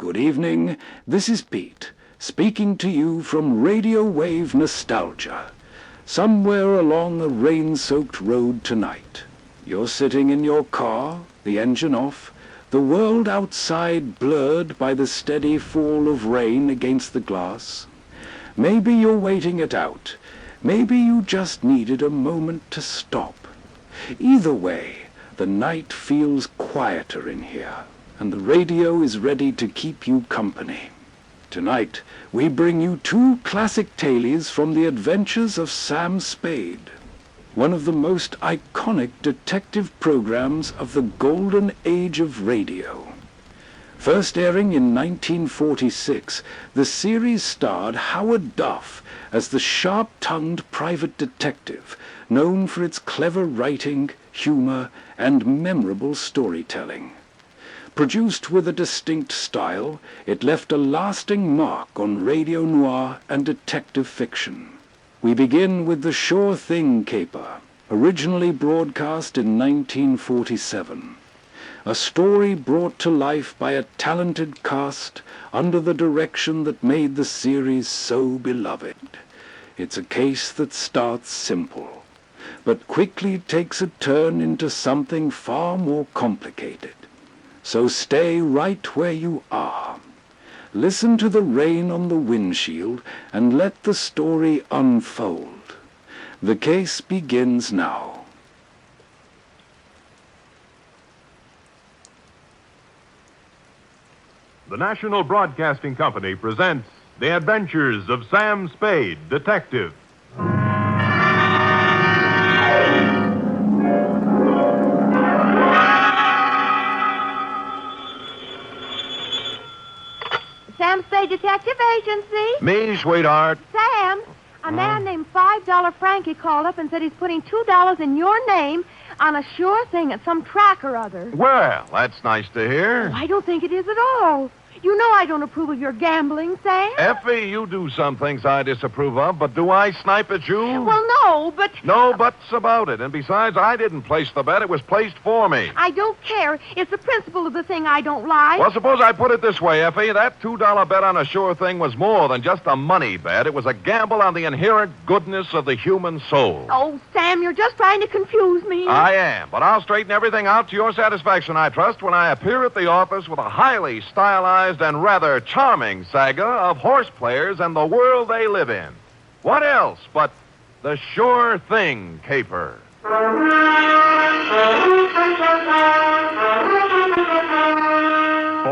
Good evening, this is Pete, speaking to you from Radio Wave Nostalgia, somewhere along a rain-soaked road tonight. You're sitting in your car, the engine off, the world outside blurred by the steady fall of rain against the glass. Maybe you're waiting it out. Maybe you just needed a moment to stop. Either way, the night feels quieter in here, and the radio is ready to keep you company. Tonight, we bring you two classic tales from the Adventures of Sam Spade, one of the most iconic detective programs of the golden age of radio. First airing in 1946, the series starred Howard Duff as the sharp-tongued private detective, known for its clever writing, humor, and memorable storytelling. Produced with a distinct style, it left a lasting mark on radio noir and detective fiction. We begin with The Sure Thing caper, originally broadcast in 1947. A story brought to life by a talented cast under the direction that made the series so beloved. It's a case that starts simple, but quickly takes a turn into something far more complicated. So stay right where you are. Listen to the rain on the windshield and let the story unfold. The case begins now. The National Broadcasting Company presents The Adventures of Sam Spade, Detective. Sam Spade Detective Agency. Me, sweetheart. Sam, a man named $5 Frankie called up and said he's putting $2 in your name on a sure thing at some track or other. Well, that's nice to hear. I don't think it is at all. You know I don't approve of your gambling, Sam. Effie, you do some things I disapprove of, but do I snipe at you? Well, no, but... No buts about it. And besides, I didn't place the bet. It was placed for me. I don't care. It's the principle of the thing I don't like. Well, suppose I put it this way, Effie. That $2 bet on a sure thing was more than just a money bet. It was a gamble on the inherent goodness of the human soul. Oh, Sam, you're just trying to confuse me. I am, but I'll straighten everything out to your satisfaction, I trust, when I appear at the office with a highly stylized and rather charming saga of horse players and the world they live in. What else but the Sure Thing caper? For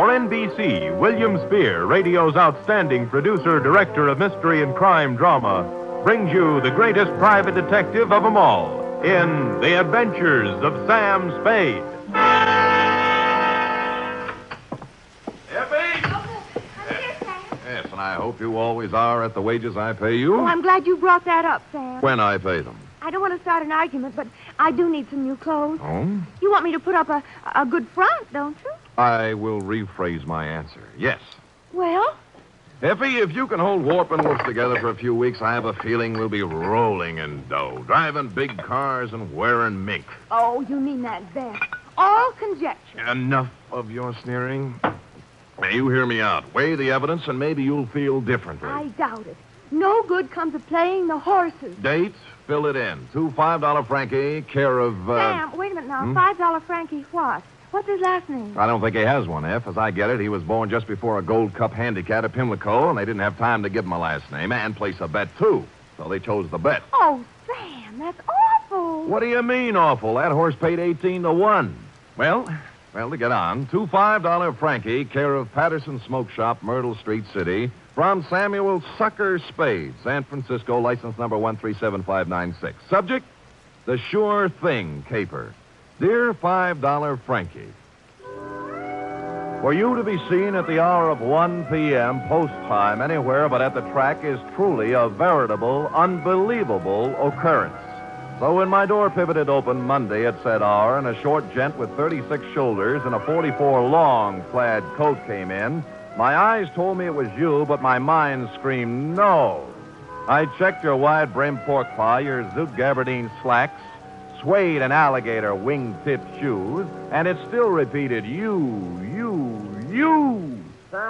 NBC, William Spear, radio's outstanding producer, director of mystery and crime drama, brings you the greatest private detective of them all in The Adventures of Sam Spade. Yes, and I hope you always are at the wages I pay you. Oh, I'm glad you brought that up, Sam. When I pay them. I don't want to start an argument, but I do need some new clothes. Oh? You want me to put up a good front, don't you? I will rephrase my answer. Yes. Well? Effie, if you can hold Warp and Wolf together for a few weeks, I have a feeling we'll be rolling in dough, driving big cars and wearing mink. Oh, you mean that best. All conjecture. Enough of your sneering. Now, you hear me out. Weigh the evidence, and maybe you'll feel differently. I doubt it. No good comes of playing the horses. Date? Fill it in. Two $5 Frankie, care of... Sam, wait a minute now. $5 Frankie what? What's his last name? I don't think he has one, F. As I get it, he was born just before a Gold Cup handicap at Pimlico, and they didn't have time to give him a last name and place a bet, too. So they chose the bet. Oh, Sam, that's awful. What do you mean, awful? That horse paid 18-1. Well, to get on, two $5 Frankie, care of Patterson Smoke Shop, Myrtle Street City, from Samuel Sucker Spade, San Francisco, license number 137596. Subject, The Sure Thing caper. Dear $5 Frankie, for you to be seen at the hour of 1 p.m. post time anywhere but at the track is truly a veritable, unbelievable occurrence. So when my door pivoted open Monday at said hour and a short gent with 36 shoulders and a 44 long plaid coat came in, my eyes told me it was you, but my mind screamed no. I checked your wide-brimmed pork pie, your zoot gabardine slacks, suede and alligator wingtip shoes, and it still repeated, you.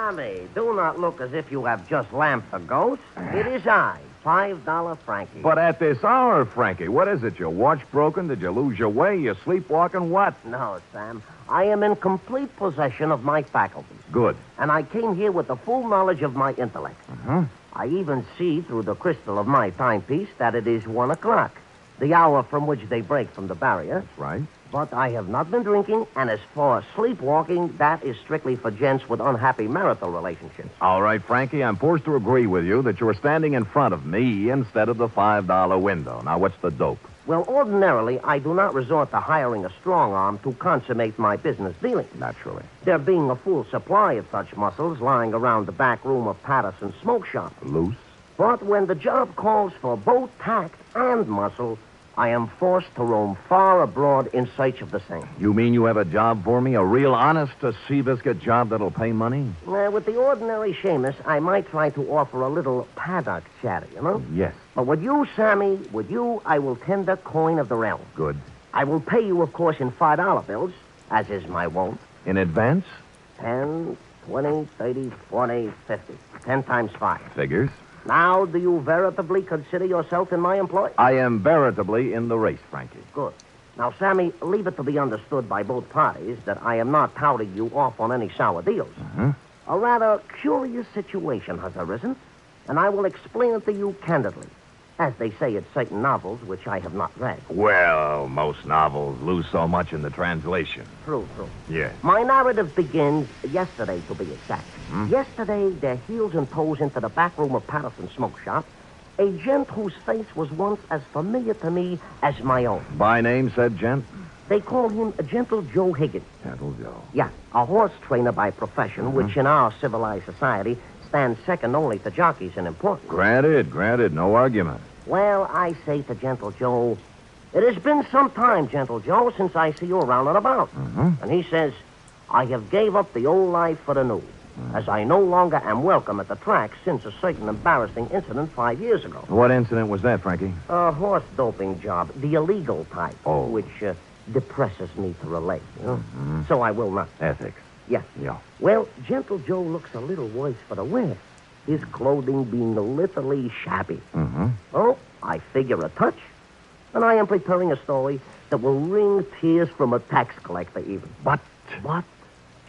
Sammy, do not look as if you have just lamped the ghost. It is I, $5 Frankie. But at this hour, Frankie, what is it? Your watch broken? Did you lose your way? You sleepwalking? What? No, Sam. I am in complete possession of my faculties. Good. And I came here with the full knowledge of my intellect. Uh-huh. I even see through the crystal of my timepiece that it is 1 o'clock, the hour from which they break from the barrier. That's right. But I have not been drinking, and as for sleepwalking, that is strictly for gents with unhappy marital relationships. All right, Frankie, I'm forced to agree with you that you're standing in front of me instead of the $5 window. Now, what's the dope? Well, ordinarily, I do not resort to hiring a strong arm to consummate my business dealings. Naturally. There being a full supply of such muscles lying around the back room of Patterson's smoke shop. Loose? But when the job calls for both tact and muscle, I am forced to roam far abroad in search of the same. You mean you have a job for me? A real honest-to-seabiscuit job that'll pay money? With the ordinary Seamus, I might try to offer a little paddock chatter, you know? Yes. But with you, Sammy, with you, I will tender coin of the realm. Good. I will pay you, of course, in $5 bills, as is my wont. In advance? 10, 20, 30, 40, 50. 10 times 5. Figures. Now, do you veritably consider yourself in my employ? I am veritably in the race, Frankie. Good. Now, Sammy, leave it to be understood by both parties that I am not touting you off on any sour deals. Uh-huh. A rather curious situation has arisen, and I will explain it to you candidly, as they say in certain novels which I have not read. Well, most novels lose so much in the translation. True. Yes. My narrative begins yesterday, to be exact. Yesterday, their heels and toes into the back room of Patterson's smoke shop, a gent whose face was once as familiar to me as my own. By name, said gent? They call him Gentle Joe Higgins. Gentle Joe. Yeah, a horse trainer by profession, which in our civilized society stands second only to jockeys in importance. Granted, no argument. Well, I say to Gentle Joe, it has been some time, Gentle Joe, since I see you around and about. And he says, I have gave up the old life for the new, as I no longer am welcome at the track since a certain embarrassing incident 5 years ago. What incident was that, Frankie? A horse doping job, the illegal type, Oh. which depresses me to relate, you know? So I will not. Ethics. Yeah. Yeah. Well, Gentle Joe looks a little worse for the wear, his clothing being literally shabby. Oh, I figure a touch, and I am preparing a story that will wring tears from a tax collector even. But... What?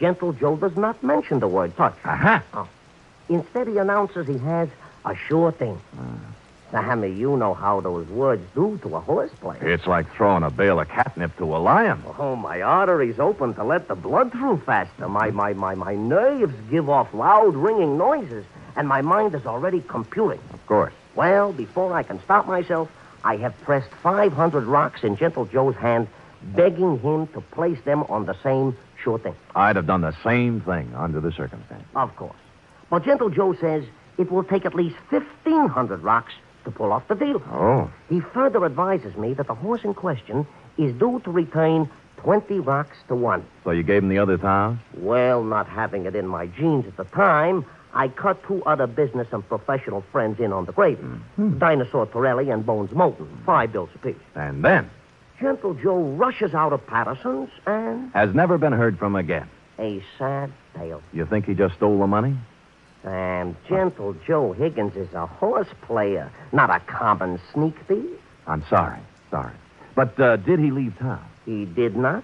Gentle Joe does not mention the word touch. Uh-huh. Oh. Instead, he announces he has a sure thing. Sammy, you know how those words do to a horse player. It's like throwing a bale of catnip to a lion. Oh, my arteries open to let the blood through faster. My nerves give off loud, ringing noises, and my mind is already computing. Of course. Well, before I can stop myself, I have pressed 500 rocks in Gentle Joe's hand, begging him to place them on the same sure thing. I'd have done the same thing under the circumstances. Of course. But Gentle Joe says it will take at least 1,500 rocks to pull off the deal. Oh. He further advises me that the horse in question is due to return 20 rocks to 1. So you gave him the other 1,000? Well, not having it in my genes at the time, I cut 2 other business and professional friends in on the gravy. Dinosaur Torelli and Bones Moulton, 5 bills apiece. And then? Gentle Joe rushes out of Patterson's and... Has never been heard from again. A sad tale. You think he just stole the money? And Gentle Joe Higgins is a horse player, not a common sneak thief. I'm sorry. But did he leave town? He did not.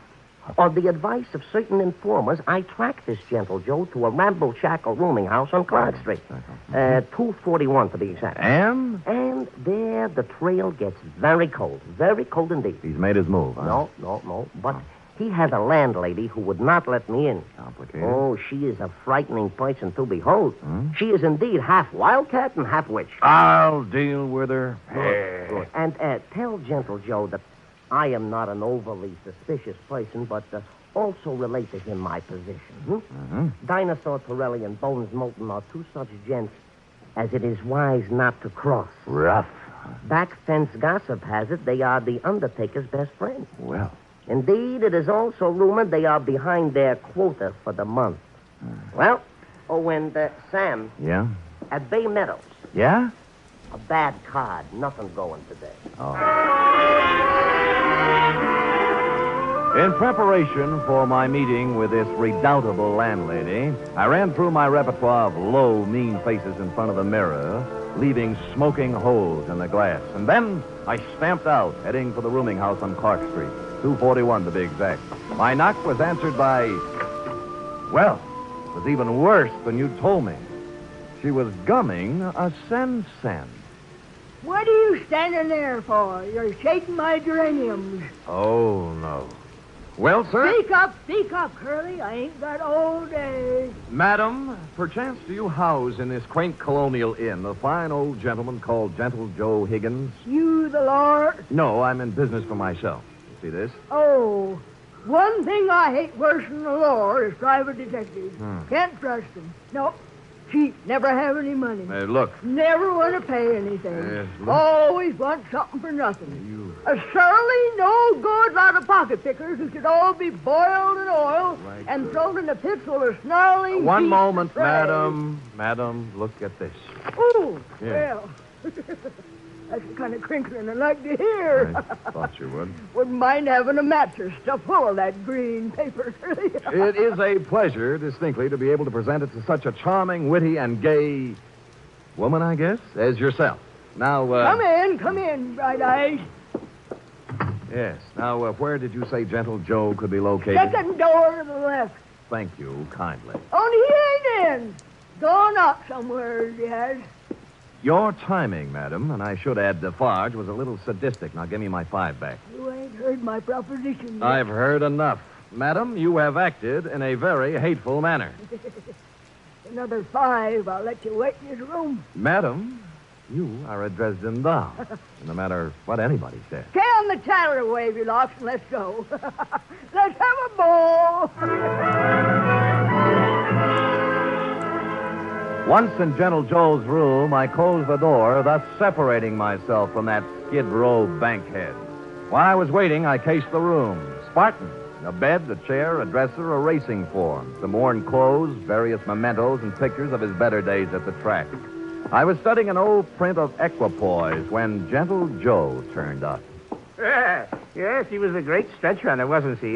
On the advice of certain informers, I tracked this Gentle Joe to a ramble-shackle rooming house on Clark Street. 241 to be exact. And? And there the trail gets very cold indeed. He's made his move, huh? No. But he has a landlady who would not let me in. Complicated. Oh, she is a frightening person to behold. She is indeed half wildcat and half witch. I'll deal with her. Good. And tell Gentle Joe that I am not an overly suspicious person, but also relate to him my position. Dinosaur Torelli and Bones Moulton are 2 such gents as it is wise not to cross. Rough. Back fence gossip has it they are the Undertaker's best friends. Well. Indeed, it is also rumored they are behind their quota for the month. Well, and Sam. Yeah? At Bay Meadows. Yeah? A bad card. Nothing going today. Oh. In preparation for my meeting with this redoubtable landlady, I ran through my repertoire of low, mean faces in front of the mirror, leaving smoking holes in the glass. And then I stamped out, heading for the rooming house on Clark Street, 241 to be exact. My knock was answered by, well, it was even worse than you told me. She was gumming a sen. What are you standing there for? You're shaking my geraniums. Oh, no. Well, sir? Speak up, Curly. I ain't got all day. Madam, perchance do you house in this quaint colonial inn a fine old gentleman called Gentle Joe Higgins? You the Lord? No, I'm in business for myself. You see this? Oh, one thing I hate worse than the law is private detectives. Can't trust them. No, cheap, never have any money. Look. Never want to pay anything. Look. Always want something for nothing. A surly, no good lot of pocket pickers who should all be boiled in oil and thrown in the pits full of snarling. One beasts moment, of prey. madam. Madam, look at this. Oh, Yeah. well. That's the kind of crinkling I like to hear. I thought you would. Wouldn't mind having a mattress stuffed full of that green paper. It is a pleasure, distinctly, to be able to present it to such a charming, witty, and gay woman, I guess, as yourself. Now, Come in, Bright Eyes. Yes. Now, where did you say Gentle Joe could be located? Second door to the left. Thank you kindly. Only he ain't in. Gone up somewhere, he has. Your timing, madam, and I should add Defarge, was a little sadistic. Now, give me my $5 back. You ain't heard my proposition yet. I've heard enough. Madam, you have acted in a very hateful manner. Another $5, I'll let you wait in his room. Madam, you are a Dresden doll, no matter what anybody says. Can the tatter wave you lost and let's go. Let's have a ball. Once in Gentle Joe's room, I closed the door, thus separating myself from that Skid Row bankhead. While I was waiting, I cased the room. Spartan. A bed, a chair, a dresser, a racing form, some worn clothes, various mementos, and pictures of his better days at the track. I was studying an old print of Equipoise when Gentle Joe turned up. Yes, she was a great stretch runner, wasn't she?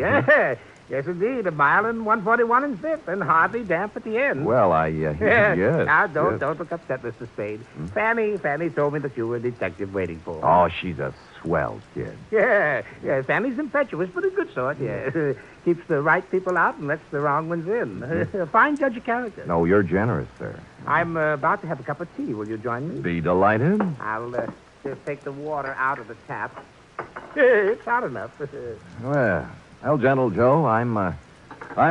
Yes, indeed. A mile and 141 and fifth, and hardly damp at the end. Well, yes. Now, don't yes. look upset, Mr. Spade. Fanny told me that you were a detective waiting for her. Oh, she's a swell kid. Yeah, Fanny's impetuous, but a good sort, yeah. Keeps the right people out and lets the wrong ones in. A fine judge of character. No, you're generous, sir. I'm about to have a cup of tea. Will you join me? Be delighted. I'll just take the water out of the tap. It's hot enough. Well, Gentle Joe, I'm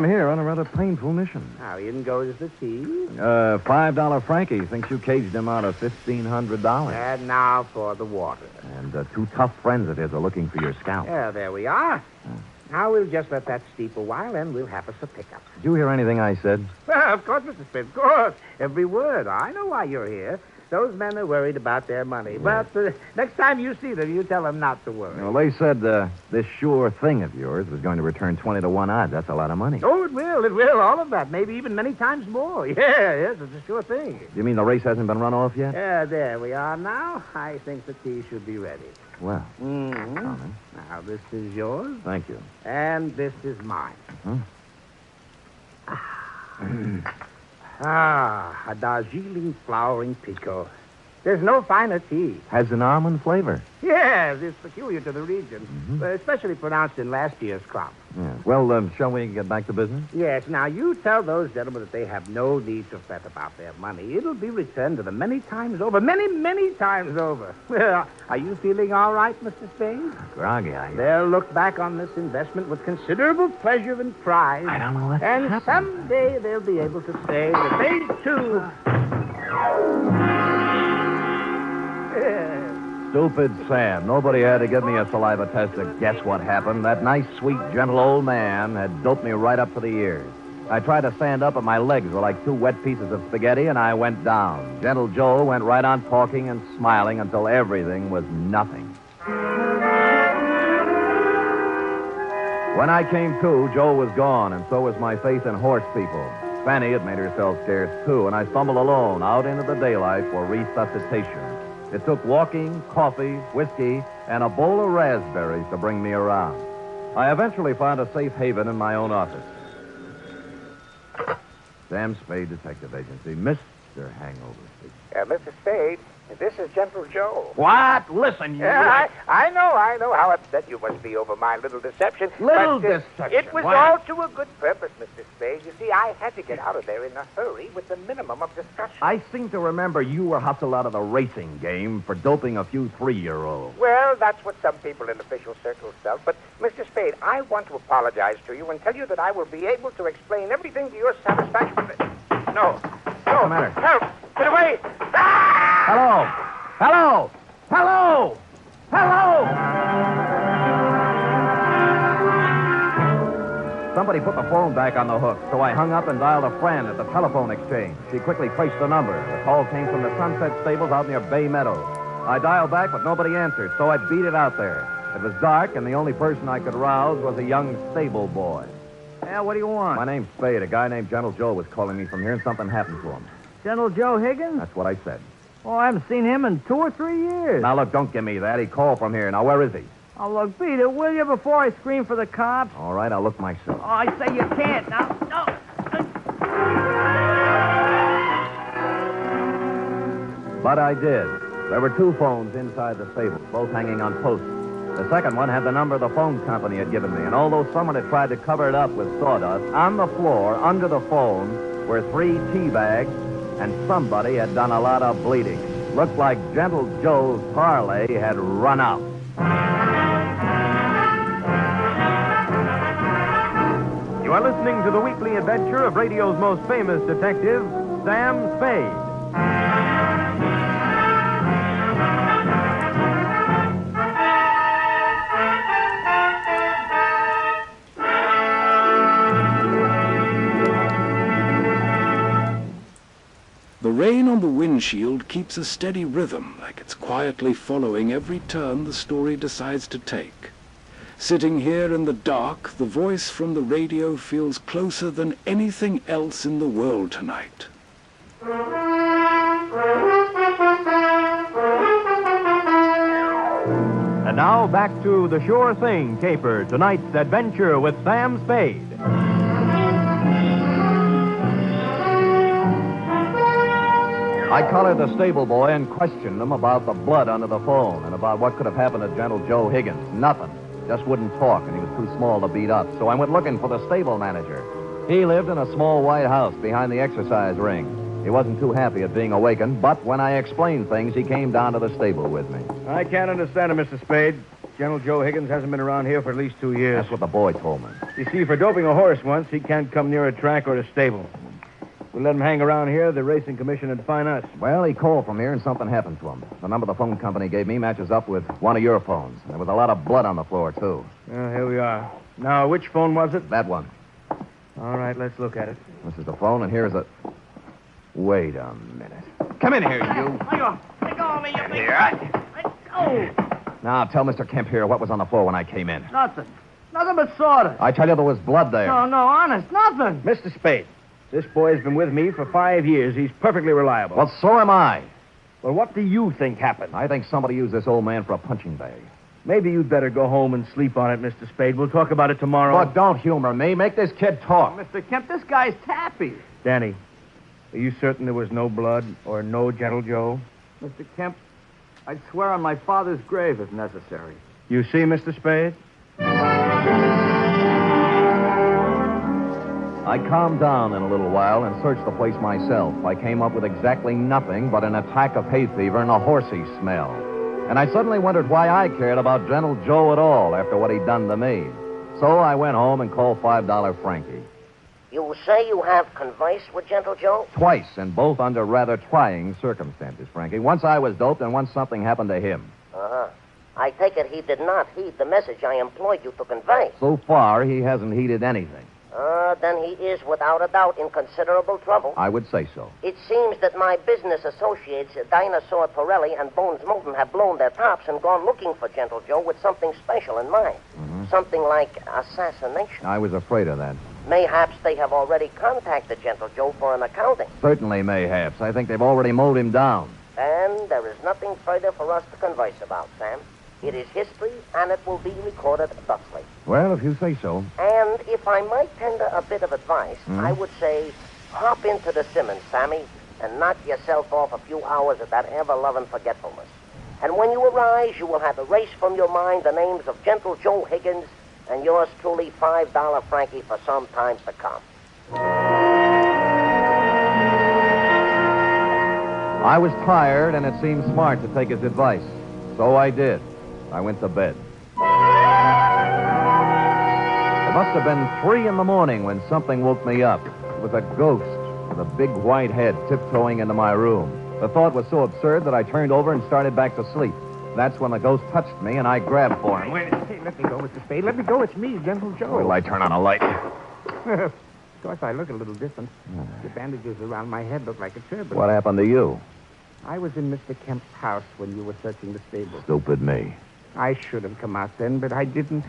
here on a rather painful mission. How in goes the tea? $5 Frankie thinks you caged him out of $1,500. And now for the water. And two tough friends of his are looking for your scalp. Yeah, there we are. Now we'll just let that steep a while, and we'll have us a pickup. Did you hear anything I said? Well, of course, Mr. Spade, of course. Every word. I know why you're here. Those men are worried about their money. But next time you see them, you tell them not to worry. Well, they said this sure thing of yours was going to return 20 to 1 odds. That's a lot of money. Oh, it will. All of that. Maybe even many times more. Yes, it's a sure thing. You mean the race hasn't been run off yet? Yeah, there we are now. I think the tea should be ready. Well. Mm-hmm. Coming. Now, this is yours. Thank you. And this is mine. A Darjeeling flowering pico. There's no finer tea. Has an almond flavor. Yes, it's peculiar to the region, especially pronounced in last year's crop. Yeah. Well, shall we get back to business? Yes, now you tell those gentlemen that they have no need to fret about their money. It'll be returned to them many times over. Many times over. Well, are you feeling all right, Mr. Spade? Groggy, They'll look back on this investment with considerable pleasure and pride. I don't know what And happened. someday they'll be able to say that they, too... Stupid Sam. Nobody had to give me a saliva test to guess what happened. That nice, sweet, gentle old man had doped me right up to the ears. I tried to stand up, and my legs were like 2 wet pieces of spaghetti, and I went down. Gentle Joe went right on talking and smiling until everything was nothing. When I came to, Joe was gone, and so was my faith in horse people. Fanny had made herself scarce, too, and I stumbled alone out into the daylight for resuscitation. It took walking, coffee, whiskey, and a bowl of raspberries to bring me around. I eventually found a safe haven in my own office. Sam Spade Detective Agency, Mr. Hangover. Mr. Spade, this is Gentle Joe. What? Listen, you... Yeah, I know how upset you must be over my little deception. Little but, deception? It was What? all to a good purpose, Mr. Spade. You see, I had to get out of there in a hurry with the minimum of discussion. I seem to remember you were hustled out of the racing game for doping a few 3-year-olds. Well, that's what some people in official circles felt. But, Mr. Spade, I want to apologize to you and tell you that I will be able to explain everything to your satisfaction. No. What's the matter? Help! Get away! Ah! Hello! Hello! Hello! Hello! Somebody put the phone back on the hook, so I hung up and dialed a friend at the telephone exchange. She quickly traced the number. The call came from the Sunset Stables out near Bay Meadows. I dialed back, but nobody answered, so I beat it out there. It was dark, and the only person I could rouse was a young stable boy. Yeah, what do you want? My name's Spade. A guy named Gentle Joe was calling me from here, and something happened to him. Gentle Joe Higgins? That's what I said. Oh, I haven't seen him in 2 or 3 years. Now, look, don't give me that. He called from here. Now, where is he? Oh, look, beat it, will you, before I scream for the cops? All right, I'll look myself. Oh, I say you can't. Now, no. But I did. There were 2 phones inside the stable, both hanging on posts. The second one had the number the phone company had given me, and although someone had tried to cover it up with sawdust, on the floor, under the phone, were 3 tea bags, and somebody had done a lot of bleeding. Looked like Gentle Joe's parlay had run out. You are listening to the weekly adventure of radio's most famous detective, Sam Spade. The rain on the windshield keeps a steady rhythm, like it's quietly following every turn the story decides to take. Sitting here in the dark, the voice from the radio feels closer than anything else in the world tonight. And now back to The Sure Thing caper, tonight's adventure with Sam Spade. I collared the stable boy and questioned him about the blood under the phone and about what could have happened to Gentle Joe Higgins. Nothing. Just wouldn't talk, and he was too small to beat up. So I went looking for the stable manager. He lived in a small white house behind the exercise ring. He wasn't too happy at being awakened, but when I explained things, he came down to the stable with me. I can't understand it, Mr. Spade. Gentle Joe Higgins hasn't been around here for at least 2 years. That's what the boy told me. You see, for doping a horse once, he can't come near a track or a stable. If we let him hang around here, the racing commission would fine us. Well, he called from here, and something happened to him. The number the phone company gave me matches up with one of your phones. There was a lot of blood on the floor, too. Well, here we are. Now, which phone was it? That one. All right, let's look at it. This is the phone, and here's a... Wait a minute. Come in here, you. Let go of me, you Here. Let go. Now, tell Mr. Kemp here what was on the floor when I came in. Nothing. Nothing but sawdust. I tell you there was blood there. No, honest, nothing. Mr. Spade, this boy's been with me for 5 years. He's perfectly reliable. Well, so am I. Well, what do you think happened? I think somebody used this old man for a punching bag. Maybe you'd better go home and sleep on it, Mr. Spade. We'll talk about it tomorrow. But don't humor me. Make this kid talk. Mr. Kemp, this guy's tappy. Danny, are you certain there was no blood or no Gentle Joe? Mr. Kemp, I'd swear on my father's grave if necessary. You see, Mr. Spade? I calmed down in a little while and searched the place myself. I came up with exactly nothing but an attack of hay fever and a horsey smell. And I suddenly wondered why I cared about Gentle Joe at all after what he'd done to me. So I went home and called $5 Frankie. You say you have conversed with Gentle Joe? Twice, and both under rather trying circumstances, Frankie. Once I was doped, and once something happened to him. Uh-huh. I take it he did not heed the message I employed you to convey. So far, he hasn't heeded anything. Then he is, without a doubt, in considerable trouble. I would say so. It seems that my business associates, Dinosaur Torelli and Bones Moulton, have blown their tops and gone looking for Gentle Joe with something special in mind. Mm-hmm. Something like assassination. I was afraid of that. Mayhaps they have already contacted Gentle Joe for an accounting. Certainly, mayhaps. I think they've already mowed him down. And there is nothing further for us to converse about, Sam. It is history, and it will be recorded thusly. Well, if you say so. And if I might tender a bit of advice, I would say hop into the Simmons, Sammy, and knock yourself off a few hours of that ever-loving forgetfulness. And when you arise, you will have erased from your mind the names of Gentle Joe Higgins and yours truly, $5 Frankie, for some time to come. I was tired, and it seemed smart to take his advice. So I did. I went to bed. It must have been 3 in the morning when something woke me up. It was a ghost with a big white head tiptoeing into my room. The thought was so absurd that I turned over and started back to sleep. That's when the ghost touched me, and I grabbed for him. Wait, hey, let me go, Mr. Spade. Let me go. It's me, Gentle Joe. Will I turn on a light? Of course, I look a little different. The bandages around my head look like a turban. What happened to you? I was in Mr. Kemp's house when you were searching the stable. Stupid me. I should have come out then, but I didn't.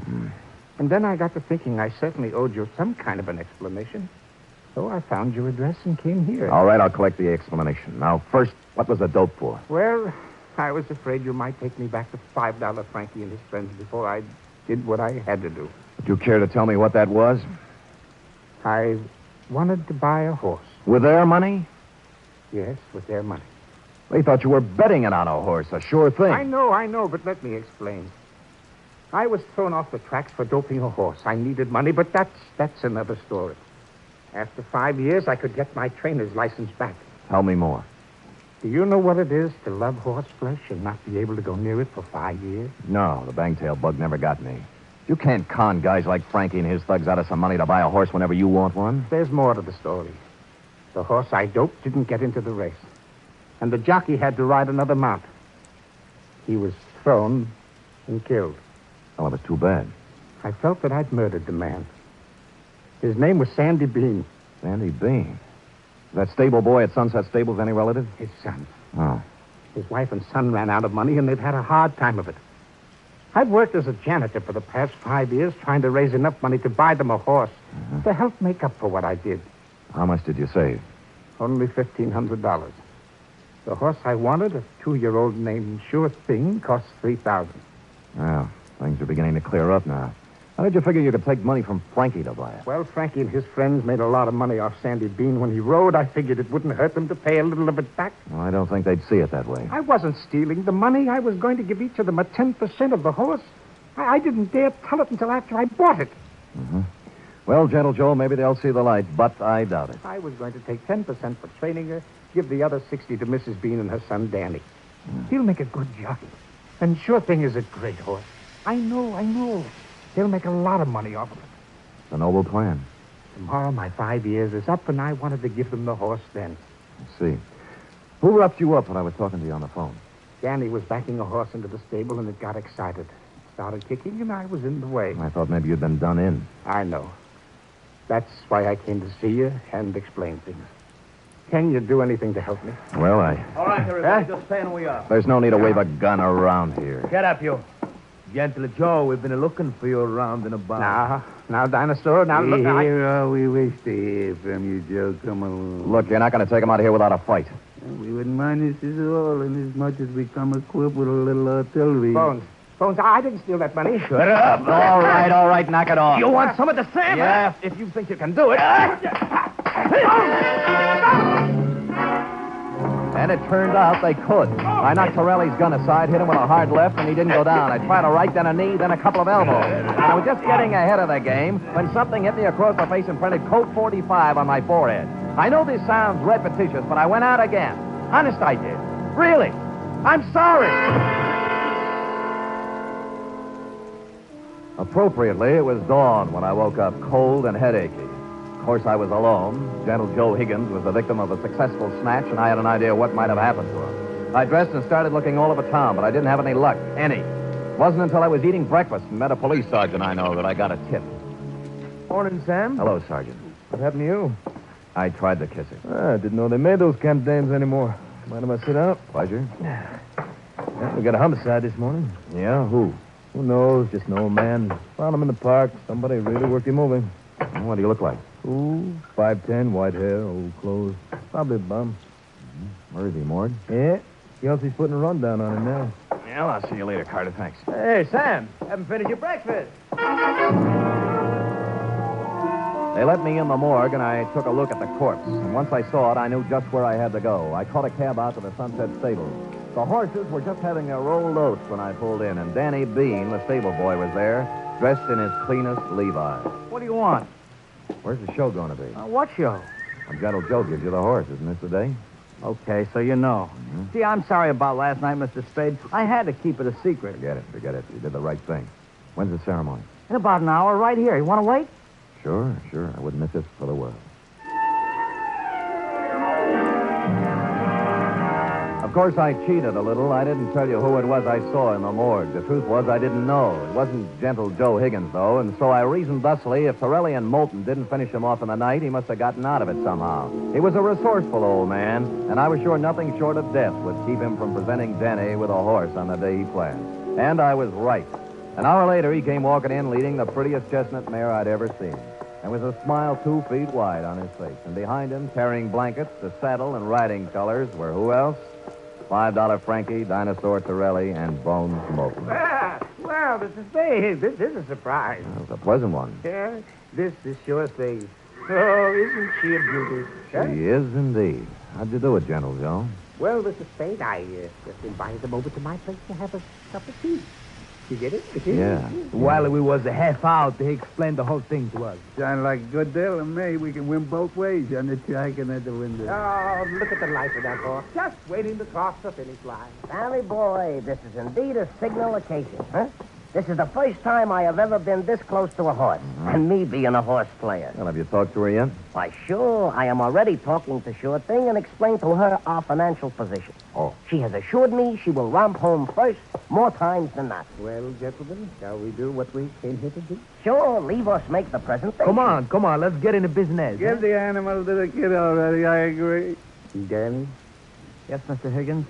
And then I got to thinking I certainly owed you some kind of an explanation. So I found your address and came here. All right, I'll collect the explanation. Now, first, what was the dope for? Well, I was afraid you might take me back to $5 Frankie and his friends before I did what I had to do. Would you care to tell me what that was? I wanted to buy a horse. With their money? Yes, with their money. They thought you were betting it on a horse, a sure thing. I know, but let me explain. I was thrown off the tracks for doping a horse. I needed money, but that's another story. After 5 years, I could get my trainer's license back. Tell me more. Do you know what it is to love horse flesh and not be able to go near it for 5 years? No, the bangtail bug never got me. You can't con guys like Frankie and his thugs out of some money to buy a horse whenever you want one. There's more to the story. The horse I doped didn't get into the race. And the jockey had to ride another mount. He was thrown and killed. Well, it was too bad. I felt that I'd murdered the man. His name was Sandy Bean. Sandy Bean? That stable boy at Sunset Stables any relative? His son. Oh. His wife and son ran out of money, and they've had a hard time of it. I've worked as a janitor for the past 5 years, trying to raise enough money to buy them a horse to help make up for what I did. How much did you save? Only $1,500. The horse I wanted, a 2-year-old named Sure Thing, cost $3,000. Well, things are beginning to clear up now. How did you figure you could take money from Frankie to buy it? Well, Frankie and his friends made a lot of money off Sandy Bean when he rode. I figured it wouldn't hurt them to pay a little of it back. Well, I don't think they'd see it that way. I wasn't stealing the money. I was going to give each of them a 10% of the horse. I didn't dare tell it until after I bought it. Mm-hmm. Well, Gentle Joe, maybe they'll see the light, but I doubt it. I was going to take 10% for training her, give the other 60 to Mrs. Bean and her son, Danny. He'll make a good jockey. And Sure Thing is a great horse. I know. They'll make a lot of money off of it. It's a noble plan. Tomorrow, my 5 years is up, and I wanted to give them the horse then. Let's see. Who roughed you up when I was talking to you on the phone? Danny was backing a horse into the stable, and it got excited. It started kicking, and I was in the way. I thought maybe you'd been done in. I know. That's why I came to see you and explain things. Can you do anything to help me? Well, All right, everybody, just stand where we are. There's no need to wave a gun around here. Get up, you. Gentle Joe, we've been looking for you around and about. Now, Dinosaur, now look... Here all we wish to hear from you, Joe. Come along. Look, you're not going to take him out of here without a fight. We wouldn't mind this at all, inasmuch as we come equipped with a little artillery. Bones, I didn't steal that money. Shut up. All right, knock it off. You want some of the Sam? Yeah, if you think you can do it. And it turned out they could. I knocked Torelli's gun aside, hit him with a hard left, and he didn't go down. I tried a right, then a knee, then a couple of elbows. And I was just getting ahead of the game when something hit me across the face and printed Colt 45 on my forehead. I know this sounds repetitious, but I went out again. Honest, I did. Really. I'm sorry. Appropriately, it was dawn when I woke up cold and headachy. Of course, I was alone. Gentle Joe Higgins was the victim of a successful snatch, and I had an idea what might have happened to him. I dressed and started looking all over town, but I didn't have any luck. Any. It wasn't until I was eating breakfast and met a police sergeant I know that I got a tip. Morning, Sam. Hello, Sergeant. What happened to you? I tried to kiss her. I didn't know they made those camp dames anymore. Mind if I sit down? Pleasure. Yeah, we got a homicide this morning. Yeah, who? Who knows? Just an old man. Found him in the park. Somebody really worked him over. What do you look like? Ooh, 5'10", white hair, old clothes. Probably a bum. Where is he, Mord? Yeah, Kelsey's putting a rundown on him now. Well, I'll see you later, Carter. Thanks. Hey, Sam, haven't finished your breakfast. They let me in the morgue, and I took a look at the corpse. And once I saw it, I knew just where I had to go. I caught a cab out to the Sunset Stable. The horses were just having their rolled oats when I pulled in, and Danny Bean, the stable boy, was there, dressed in his cleanest Levi's. What do you want? Where's the show going to be? What show? When Gentle Joe gives you the horse, isn't this the day? Okay, so you know. See, I'm sorry about last night, Mr. Spade. I had to keep it a secret. Forget it. You did the right thing. When's the ceremony? In about an hour, right here. You want to wait? Sure. I wouldn't miss this for the world. Of course, I cheated a little. I didn't tell you who it was I saw in the morgue. The truth was I didn't know. It wasn't Gentle Joe Higgins, though, and so I reasoned thusly if Torelli and Moulton didn't finish him off in the night, he must have gotten out of it somehow. He was a resourceful old man, and I was sure nothing short of death would keep him from presenting Denny with a horse on the day he planned. And I was right. An hour later, he came walking in leading the prettiest chestnut mare I'd ever seen. And with a smile 2 feet wide on his face. And behind him, carrying blankets, the saddle, and riding colors, were who else? $5 Frankie, Dinosaur Torelli, and Bones Moulton. Well, Mr. Spade, this is a surprise. That was a pleasant one. Yeah, this is sure thing. Oh, isn't she a beauty? She is indeed. How'd you do it, Gentle Joe? Well, Mr. Spade, I just invited them over to my place to have a cup of tea. You get it? Yeah. While we was half out, they explained the whole thing to us. Sound like a good deal to me. We can win both ways on the track and at the window. Oh, look at the life of that horse. Just waiting to cross the finish line. Sally boy, this is indeed a signal occasion, huh? This is the first time I have ever been this close to a horse, and me being a horse player. Well, have you talked to her yet? Why, sure, I am already talking to Sure Thing and explained to her our financial position. Oh. She has assured me she will romp home first more times than not. Well, gentlemen, shall we do what we came here to do? Sure, leave us make the presentation. Come on, let's get into business. Give the animal to the kid already, I agree. Danny? Yes, Mr. Higgins?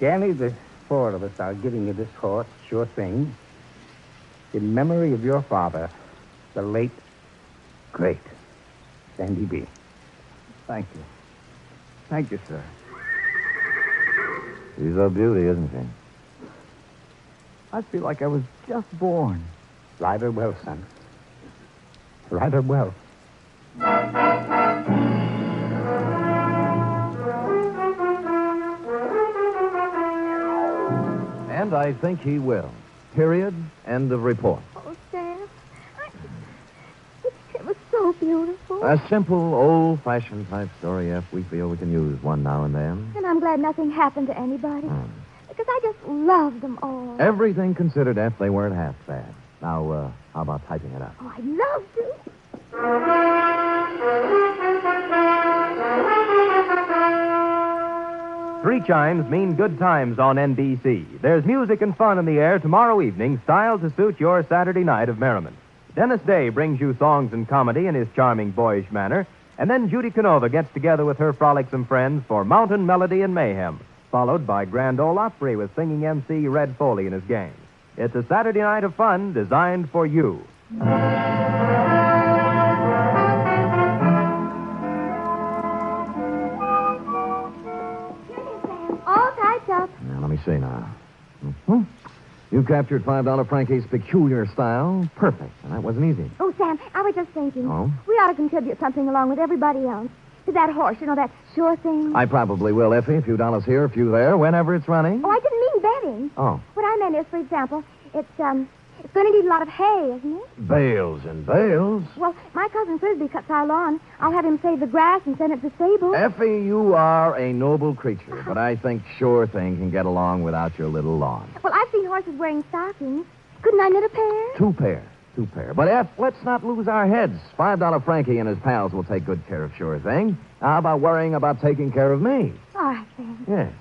Danny, the four of us are giving you this horse, Sure Thing, in memory of your father, the late, great Sandy B. Thank you. Thank you, sir. She's a beauty, isn't she? I feel like I was just born. Ride her well, son. Ride her well. And I think he will. Period. End of report. Oh, Sam, it was so beautiful. A simple, old-fashioned type story, F. We feel we can use one now and then. And I'm glad nothing happened to anybody. Because I just loved them all. Everything considered, F, they weren't half bad. Now, how about typing it up? Oh, I'd love to. Three chimes mean good times on NBC. There's music and fun in the air tomorrow evening, styled to suit your Saturday night of merriment. Dennis Day brings you songs and comedy in his charming boyish manner, and then Judy Canova gets together with her frolicsome friends for Mountain Melody and Mayhem, followed by Grand Ole Opry with singing MC Red Foley and his gang. It's a Saturday night of fun designed for you. All typed up. Now, let me see now. You captured $5 Frankie's peculiar style. Perfect. And that wasn't easy. Oh, Sam, I was just thinking. Oh? We ought to contribute something along with everybody else. To that horse, you know, that Sure Thing. I probably will, Effie. A few dollars here, a few there, whenever it's running. Oh, I didn't mean betting. Oh. What I meant is, for example, it's going to need a lot of hay, isn't it? Bales and bales. Well, my cousin Frisbee cuts our lawn. I'll have him save the grass and send it to the stable. Effie, you are a noble creature, but I think Sure Thing can get along without your little lawn. Well, I've seen horses wearing stockings. Couldn't I knit a pair? Two pair. But, F, let's not lose our heads. $5 Frankie and his pals will take good care of Sure Thing. How about worrying about taking care of me? All right, Sam. Yes.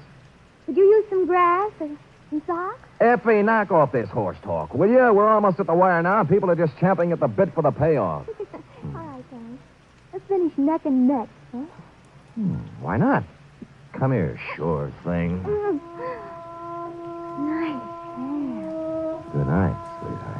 Could you use some grass or some socks? Effie, knock off this horse talk, will you? We're almost at the wire now. People are just champing at the bit for the payoff. All right, Sam. Let's finish neck and neck, huh? Why not? Come here, Sure Thing. Nice, Sam. Good night, sweetheart.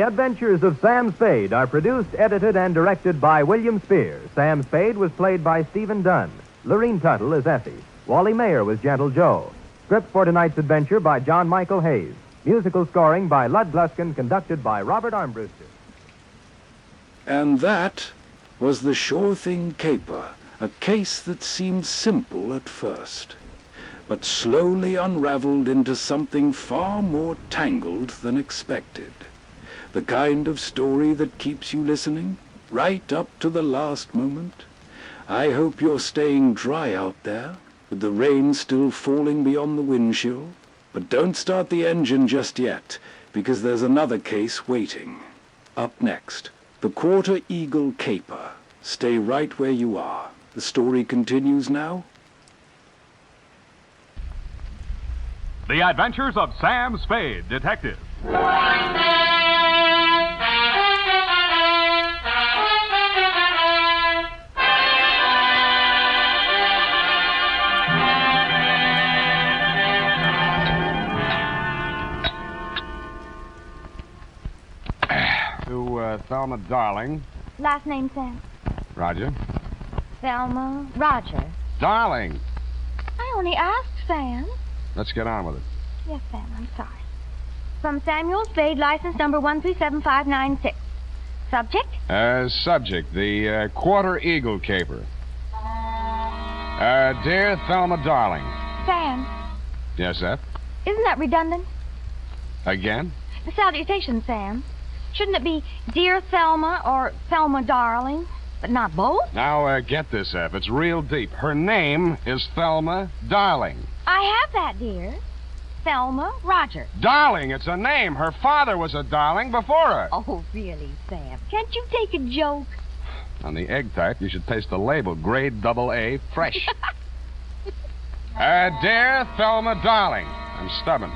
The Adventures of Sam Spade are produced, edited, and directed by William Spear. Sam Spade was played by Stephen Dunn. Lorene Tuttle as Effie. Wally Mayer was Gentle Joe. Script for tonight's adventure by John Michael Hayes. Musical scoring by Lud Gluskin, conducted by Robert Armbruster. And that was the Sure Thing caper, a case that seemed simple at first, but slowly unraveled into something far more tangled than expected. The kind of story that keeps you listening, right up to the last moment. I hope you're staying dry out there, with the rain still falling beyond the windshield. But don't start the engine just yet, because there's another case waiting. Up next, the Quarter Eagle Caper. Stay right where you are. The story continues now. The Adventures of Sam Spade, Detective. Thelma Darling. Last name, Sam? Roger. Thelma Roger. Darling! I only asked, Sam. Let's get on with it. Yes, Sam, I'm sorry. From Samuel Spade, license number 1375596. Subject? Subject, the Quarter Eagle Caper. Dear Thelma Darling. Sam, Yes, Eph? isn't that redundant? Again? The salutation, Sam. Shouldn't it be Dear Thelma or Thelma Darling, but not both? Now, get this, Eph. It's real deep. Her name is Thelma Darling. I have that, dear. Thelma Roger. Darling, it's a name. Her father was a darling before her. Oh, really, Sam? Can't you take a joke? On the egg type, you should taste the label. Grade AA, fresh. Dear Thelma Darling. I'm stubborn.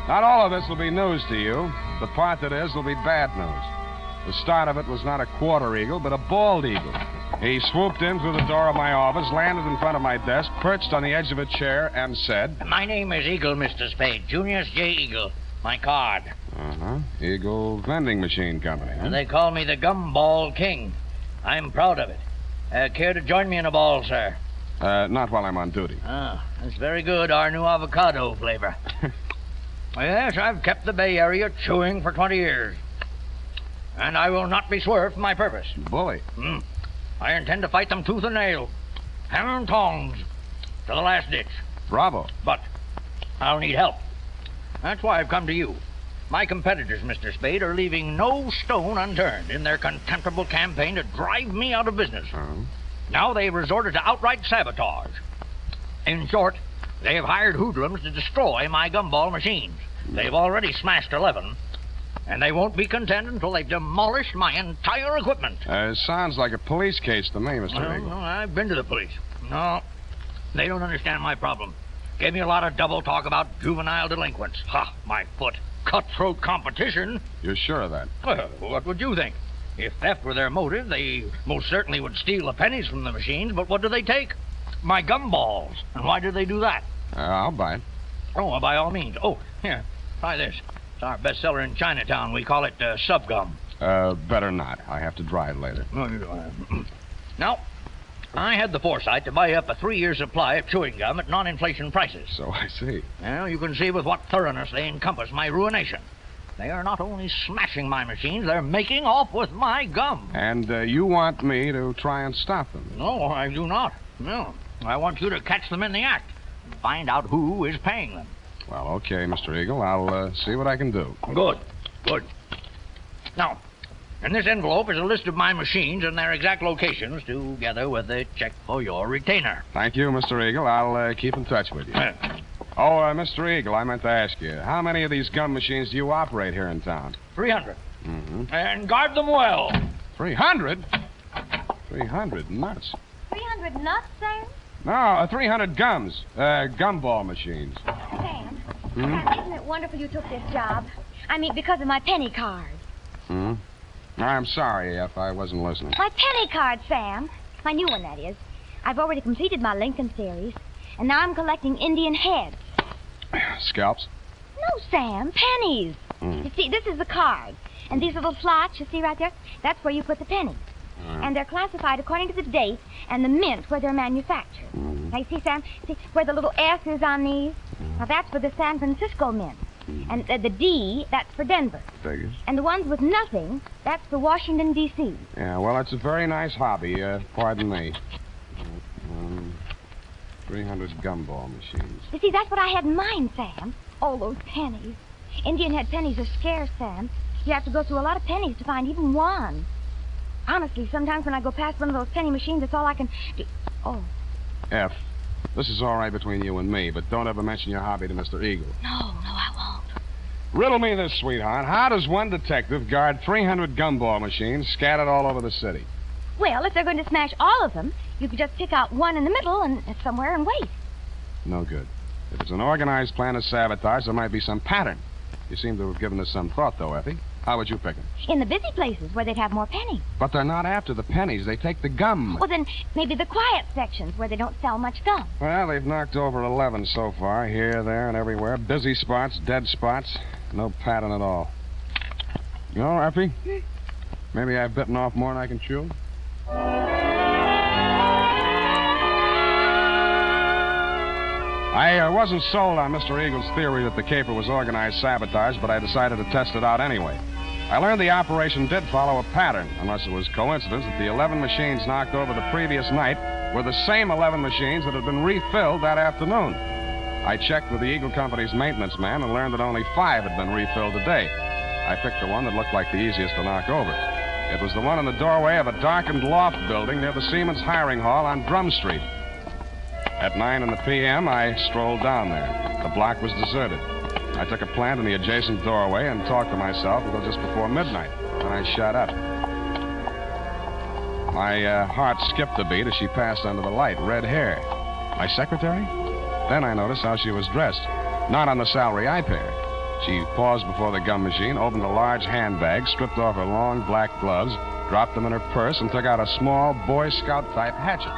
Not all of this will be news to you. The part that is will be bad news. The start of it was not a quarter eagle, but a bald eagle. He swooped in through the door of my office, landed in front of my desk, perched on the edge of a chair, and said... My name is Eagle, Mr. Spade. Junius J. Eagle. My card. Uh-huh. Eagle Vending Machine Company, huh? They call me the Gumball King. I'm proud of it. Care to join me in a ball, sir? Not while I'm on duty. Ah, that's very good. Our new avocado flavor. Yes, I've kept the Bay Area chewing for 20 years. And I will not be swerved from my purpose. Bully. I intend to fight them tooth and nail. Hammer and tongs. To the last ditch. Bravo. But I'll need help. That's why I've come to you. My competitors, Mr. Spade, are leaving no stone unturned in their contemptible campaign to drive me out of business. Now they've resorted to outright sabotage. In short, they have hired hoodlums to destroy my gumball machines. They've already smashed 11, and they won't be content until they've demolished my entire equipment. Sounds like a police case to me, Mr. Eagle. Well, I've been to the police. No, they don't understand my problem. Gave me a lot of double talk about juvenile delinquents. Ha, my foot. Cutthroat competition. You're sure of that? Well, what would you think? If theft were their motive, they most certainly would steal the pennies from the machines, but what do they take? My gumballs. And why do they do that? I'll buy it. Oh, well, by all means. Oh, here, try this. It's our bestseller in Chinatown. We call it Subgum. Better not. I have to drive later. No, you don't. Now, I had the foresight to buy up a 3-year supply of chewing gum at non-inflation prices. So I see. Well, you can see with what thoroughness they encompass my ruination. They are not only smashing my machines, they're making off with my gum. And you want me to try and stop them? No, I do not. No. I want you to catch them in the act and find out who is paying them. Well, okay, Mr. Eagle. I'll see what I can do. Good. Now, in this envelope is a list of my machines and their exact locations, together with a check for your retainer. Thank you, Mr. Eagle. I'll keep in touch with you. Mr. Eagle, I meant to ask you, how many of these gum machines do you operate here in town? 300. Mm-hmm. And guard them well. 300? 300 nuts. 300 nuts, Sam? No, 300 gums. Gumball machines. Sam, isn't it wonderful you took this job? I mean, because of my penny card. I'm sorry if I wasn't listening. My penny card, Sam. My new one, that is. I've already completed my Lincoln series, and now I'm collecting Indian heads. Scalps? No, Sam, pennies. You see, this is the card. And these little slots you see right there, that's where you put the pennies. And they're classified according to the date and the mint where they're manufactured. Now, you see, Sam, see where the little S is on these? Now, that's for the San Francisco mint. And the D, that's for Denver. Figures. And the ones with nothing, that's for Washington, D.C. Yeah, well, it's a very nice hobby. Pardon me. 300 gumball machines. You see, that's what I had in mind, Sam. All those pennies. Indian head pennies are scarce, Sam. You have to go through a lot of pennies to find even one. Honestly, sometimes when I go past one of those penny machines, that's all I can do. Oh. F, this is all right between you and me, but don't ever mention your hobby to Mr. Eagle. No, I won't. Riddle me this, sweetheart. How does one detective guard 300 gumball machines scattered all over the city? Well, if they're going to smash all of them, you could just pick out one in the middle and somewhere and wait. No good. If it's an organized plan of sabotage, there might be some pattern. You seem to have given us some thought, though, Effie. How would you pick them? In the busy places where they'd have more pennies. But they're not after the pennies. They take the gum. Well, then maybe the quiet sections where they don't sell much gum. Well, they've knocked over 11 so far, here, there, and everywhere. Busy spots, dead spots. No pattern at all. You know, Effie, maybe I've bitten off more than I can chew. I wasn't sold on Mr. Eagle's theory that the caper was organized sabotage, but I decided to test it out anyway. I learned the operation did follow a pattern, unless it was coincidence that the 11 machines knocked over the previous night were the same 11 machines that had been refilled that afternoon. I checked with the Eagle Company's maintenance man and learned that only 5 had been refilled today. I picked the one that looked like the easiest to knock over. It was the one in the doorway of a darkened loft building near the Siemens Hiring Hall on Drum Street. At 9 p.m., I strolled down there. The block was deserted. I took a plant in the adjacent doorway and talked to myself until just before midnight. Then I shut up. My heart skipped a beat as she passed under the light. Red hair. My secretary? Then I noticed how she was dressed. Not on the salary I pay her. She paused before the gum machine, opened a large handbag, stripped off her long black gloves, dropped them in her purse, and took out a small Boy Scout-type hatchet.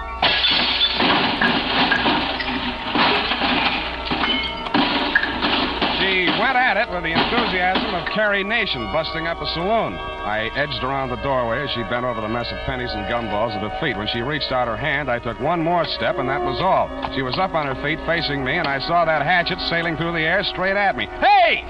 She went at it with the enthusiasm of Carrie Nation busting up a saloon. I edged around the doorway as she bent over the mess of pennies and gumballs at her feet. When she reached out her hand, I took one more step, and that was all. She was up on her feet, facing me, and I saw that hatchet sailing through the air straight at me. Hey!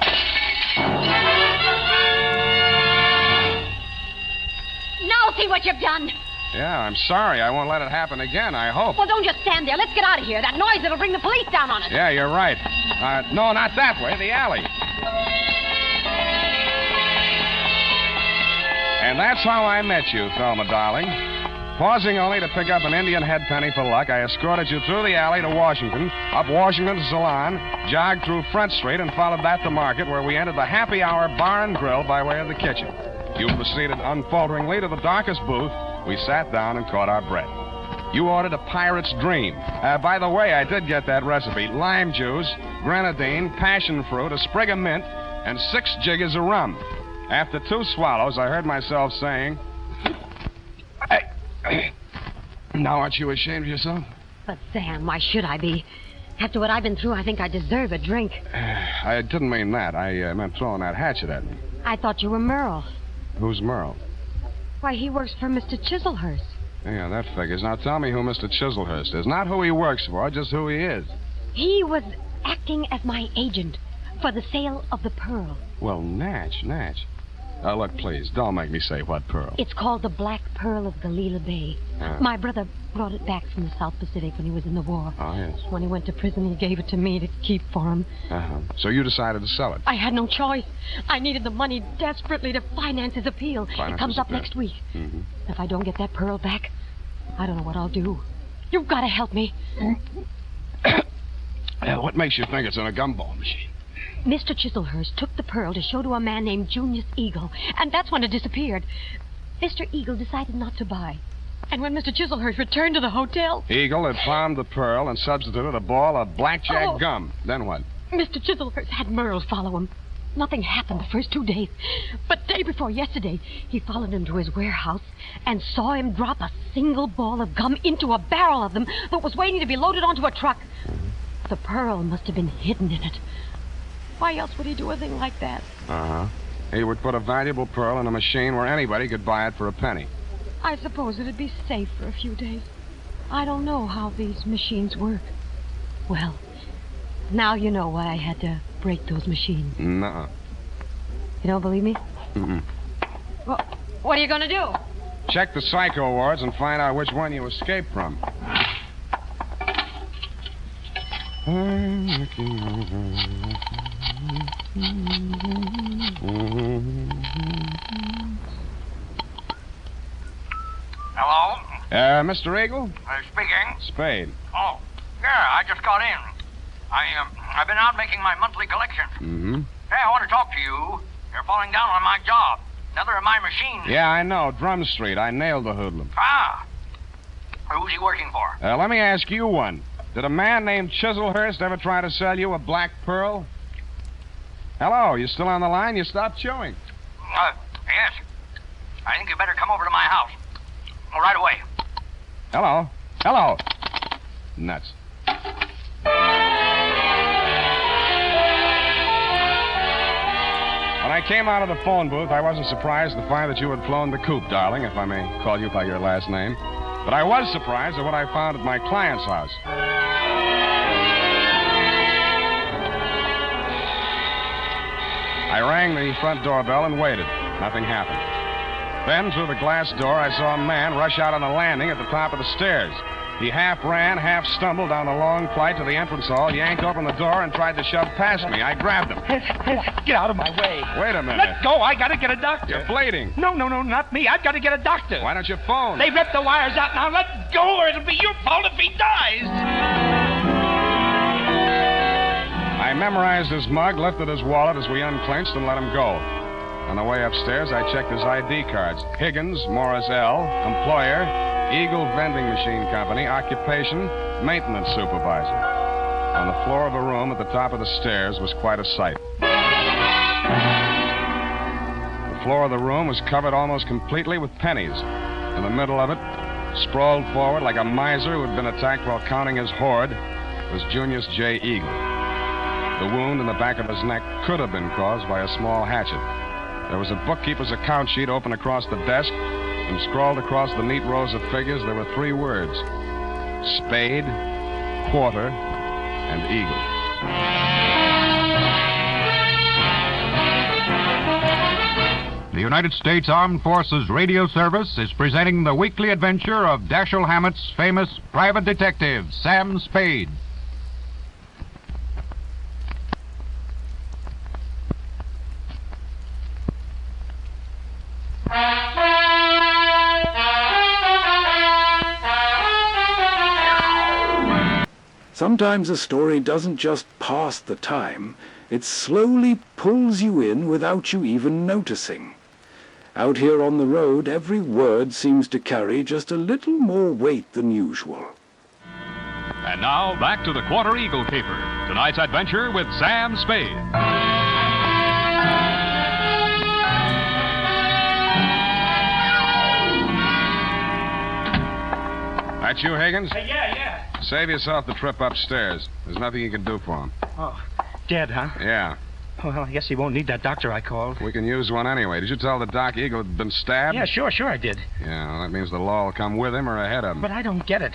Now see what you've done. Yeah, I'm sorry. I won't let it happen again, I hope. Well, don't just stand there. Let's get out of here. That noise, it'll bring the police down on us. Yeah, you're right. No, not that way. The alley. And that's how I met you, Thelma, darling. Pausing only to pick up an Indian head penny for luck, I escorted you through the alley to Washington, up Washington to Salon, jogged through Front Street, and followed that to Market, where we entered the Happy Hour Bar and Grill by way of the kitchen. You proceeded unfalteringly to the darkest booth. We sat down and caught our breath. You ordered a pirate's dream. By the way, I did get that recipe. Lime juice, grenadine, passion fruit, a sprig of mint, and 6 jiggers of rum. After 2 swallows, I heard myself saying, now aren't you ashamed of yourself? But, Sam, why should I be? After what I've been through, I think I deserve a drink. I didn't mean that. I meant throwing that hatchet at me. I thought you were Merle. Who's Merle? Why, he works for Mr. Chislehurst. Yeah, that figures. Now tell me who Mr. Chislehurst is. Not who he works for, just who he is. He was acting as my agent for the sale of the pearl. Well, Natch. Look, please, don't make me say what pearl. It's called the Black Pearl of Galila Bay. My brother brought it back from the South Pacific when he was in the war. Oh, yes. When he went to prison, he gave it to me to keep for him. So you decided to sell it? I had no choice. I needed the money desperately to finance his appeal. It comes up next week. Mm-hmm. If I don't get that pearl back, I don't know what I'll do. You've got to help me. What makes you think it's in a gumball machine? Mr. Chislehurst took the pearl to show to a man named Junius Eagle, and that's when it disappeared. Mr. Eagle decided not to buy. And when Mr. Chislehurst returned to the hotel... Eagle had found the pearl and substituted a ball of blackjack gum. Then what? Mr. Chislehurst had Merle follow him. Nothing happened the first 2 days. But day before yesterday, he followed him to his warehouse and saw him drop a single ball of gum into a barrel of them that was waiting to be loaded onto a truck. The pearl must have been hidden in it. Why else would he do a thing like that? Uh-huh. He would put a valuable pearl in a machine where anybody could buy it for a penny. I suppose it'd be safe for a few days. I don't know how these machines work. Well, now you know why I had to break those machines. Nuh-uh. You don't believe me? Mm-mm. Well, what are you going to do? Check the psycho wards and find out which one you escaped from. Hello? Mr. Eagle? Speaking. Spade. Oh, yeah, I just got in. I've been out making my monthly collection. Mm-hmm. Hey, I want to talk to you. You're falling down on my job. Another of my machines. Yeah, I know. Drum Street. I nailed the hoodlum. Ah. Who's he working for? Let me ask you one. Did a man named Chiselhurst ever try to sell you a black pearl? Hello, you still on the line? You stopped chewing. Yes. I think you better come over to my house. Right away. Hello. Hello. Nuts. When I came out of the phone booth, I wasn't surprised to find that you had flown the coop, darling, if I may call you by your last name. But I was surprised at what I found at my client's house. I rang the front doorbell and waited. Nothing happened. Then, through the glass door, I saw a man rush out on the landing at the top of the stairs. He half ran, half stumbled down the long flight to the entrance hall, yanked open the door, and tried to shove past me. I grabbed him. Get out of my way. Wait a minute. Let go. I gotta get a doctor. You're bleeding. No, not me. I've got to get a doctor. Why don't you phone? They ripped the wires out. Now let go, or it'll be your fault if he dies. I memorized his mug, lifted his wallet as we unclinched, and let him go. On the way upstairs, I checked his ID cards. Higgins, Morris L., employer, Eagle Vending Machine Company, occupation, maintenance supervisor. On the floor of a room at the top of the stairs was quite a sight. The floor of the room was covered almost completely with pennies. In the middle of it, sprawled forward like a miser who had been attacked while counting his hoard, was Junius J. Eagle. The wound in the back of his neck could have been caused by a small hatchet. There was a bookkeeper's account sheet open across the desk, and scrawled across the neat rows of figures there were 3 words: Spade, Quarter, and Eagle. The United States Armed Forces Radio Service is presenting the weekly adventure of Dashiell Hammett's famous private detective, Sam Spade. Sometimes a story doesn't just pass the time, it slowly pulls you in without you even noticing. Out here on the road, every word seems to carry just a little more weight than usual. And now, back to the Quarter Eagle Caper. Tonight's adventure with Sam Spade. That you, Higgins? Yeah. Save yourself the trip upstairs. There's nothing you can do for him. Oh, dead, huh? Yeah. Well, I guess he won't need that doctor I called. We can use one anyway. Did you tell the doc Eagle had been stabbed? Yeah, sure I did. Yeah, well, that means the law will come with him or ahead of him. But I don't get it.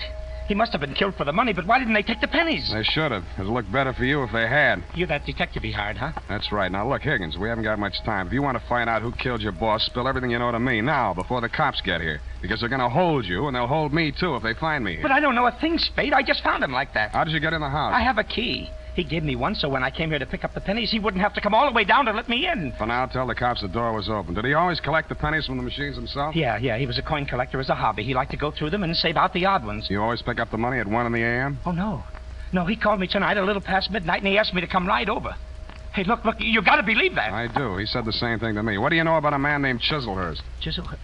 He must have been killed for the money, but why didn't they take the pennies? They should have. It'd look better for you if they had. You're that detective-y hard, huh? That's right. Now, look, Higgins, we haven't got much time. If you want to find out who killed your boss, spill everything you know to me now, before the cops get here. Because they're going to hold you, and they'll hold me, too, if they find me here. But I don't know a thing, Spade. I just found him like that. How did you get in the house? I have a key. He gave me one, so when I came here to pick up the pennies, he wouldn't have to come all the way down to let me in. For now, tell the cops the door was open. Did he always collect the pennies from the machines himself? Yeah. He was a coin collector as a hobby. He liked to go through them and save out the odd ones. You always pick up the money at 1 in the a.m.? Oh, no. No, he called me tonight a little past midnight, and he asked me to come right over. Hey, look, you got to believe that. I do. He said the same thing to me. What do you know about a man named Chiselhurst? Chiselhurst?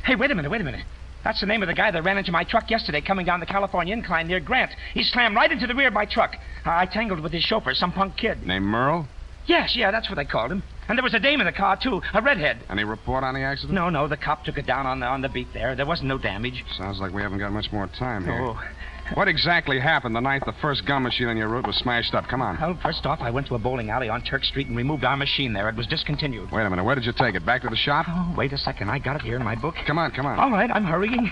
Hey, wait a minute. That's the name of the guy that ran into my truck yesterday coming down the California incline near Grant. He slammed right into the rear of my truck. I tangled with his chauffeur, some punk kid. Named Merle? Yes, that's what they called him. And there was a dame in the car, too, a redhead. Any report on the accident? No, the cop took it down on the beat there. There wasn't no damage. Sounds like we haven't got much more time here. Oh. What exactly happened the night the first gum machine on your route was smashed up? Come on. Well, first off, I went to a bowling alley on Turk Street and removed our machine there. It was discontinued. Wait a minute. Where did you take it? Back to the shop? Oh, wait a second. I got it here in my book. Come on. All right, I'm hurrying.